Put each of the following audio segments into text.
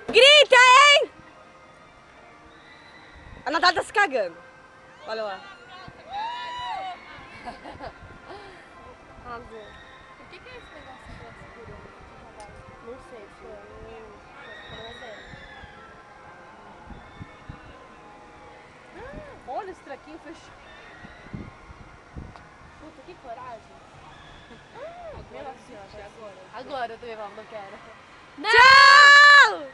Grita, hein? A Natália tá se cagando. Olha lá. Arrasou. Por que é esse negócio que ela segurou? Não sei, foi olha esse traquinho fechado. Puta, que coragem. Agora, agora eu também não quero. Não! Tchau!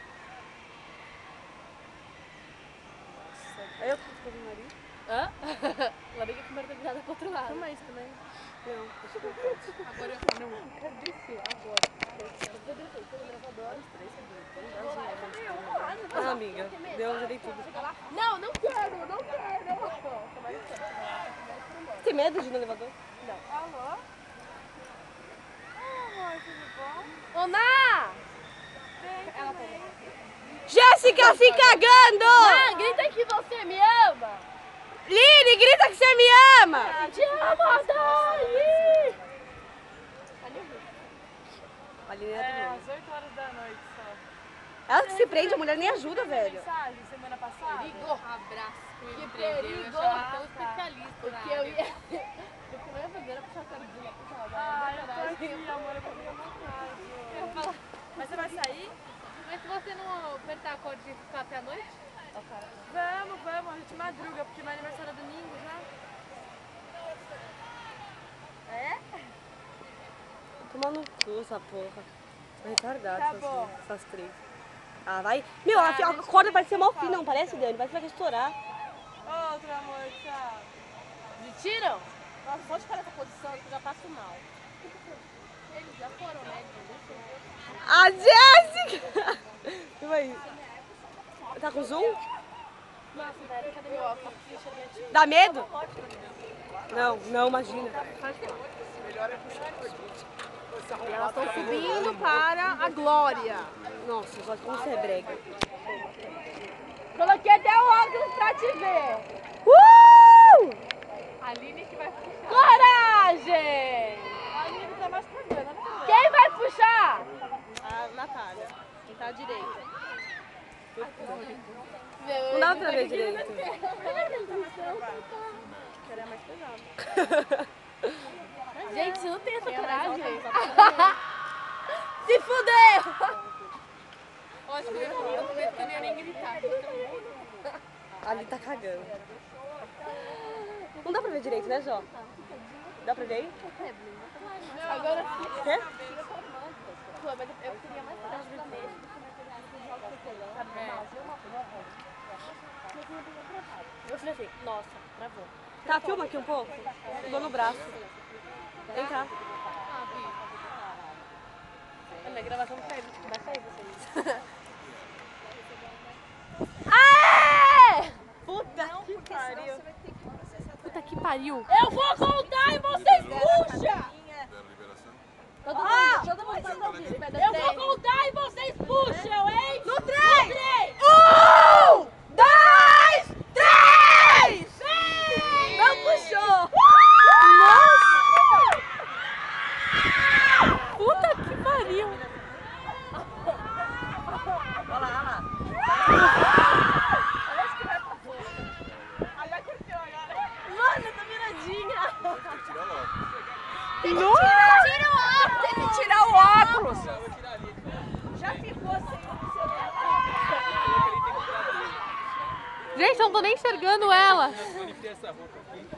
Eu que tô com o nariz. Hã? Ela bem que a câmera tá virada pro outro lado. Toma isso também. Não, deixa eu ver. Agora eu não quero descer agora. Ah, amiga, deu, já dei tudo. Não, não quero, não quero. Tem medo de ir no elevador? Não. Alô? Oi, tudo bom? Ô, Ná! Ela tá bem. Jéssica se cagando! Ah, grita que você me ama! Lili, grita que você me ama! Te amo, Dani! A Lili é às 8 horas da noite só. ela que se prende, a mulher nem ajuda, velho. Mensagem semana passada? Perigo! Abraço, Que perigo! perigo! Tão especialista. Porque eu ia... O que eu ia fazer era puxar a cara dela. Eu tô aqui, amor, eu vou ficar vontade. Mas você vai sair? Mas se você não apertar a corda e ficar até a noite? Vamos, a gente madruga, porque meu aniversário é domingo já. É? Toma no cu essa porra. É retardado Tá bom. essas três. Ah, vai. Meu, a corda parece ser mal fina, não parece, Dani? Parece que vai estourar. Outro amor, tchau. Me tiram? Nossa, só de ficar nessa posição eu já passo mal. Eles já foram, né? A Jéssica! E aí? Tá com zoom? Nossa, velho, cadê meu óculos? Dá medo? Não, não, imagina. E elas estão subindo para a glória. Nossa, só como você é brega. Coloquei até o óculos pra te ver. A Aline que vai puxar. Coragem! A Aline tá mais cagando, né? Quem vai puxar? A Natália. Quem tá à direita. Não dá pra ver direito. Quero é mais pesado. Gente, você não tem essa coragem. Se fudeu! Acho que eu não ia nem gritar. Ali tá cagando. Não dá pra ver direito, né, Jó? Dá pra ver aí? Agora Quê? Pô, mas eu queria mais coragem pra mesmo. Eu falei assim, nossa, travou. Tá, filma aqui um pouco. Dou no braço. Vem cá. Olha, a gravação vai sair vocês. Aê! Puta que pariu. Puta que pariu. Eu vou contar e vocês puxam! Todo mundo tá ouvindo. Eu vou contar e vocês puxam, hein? No 3! 1, 2, 3! Não puxou! Nossa! Puta que pariu! Olha lá, olha lá. Mano, tá viradinha! Tira o óculos! Tem que tirar o óculos! Já ficou assim. Gente, eu não tô nem enxergando ela. Essa roupa aqui.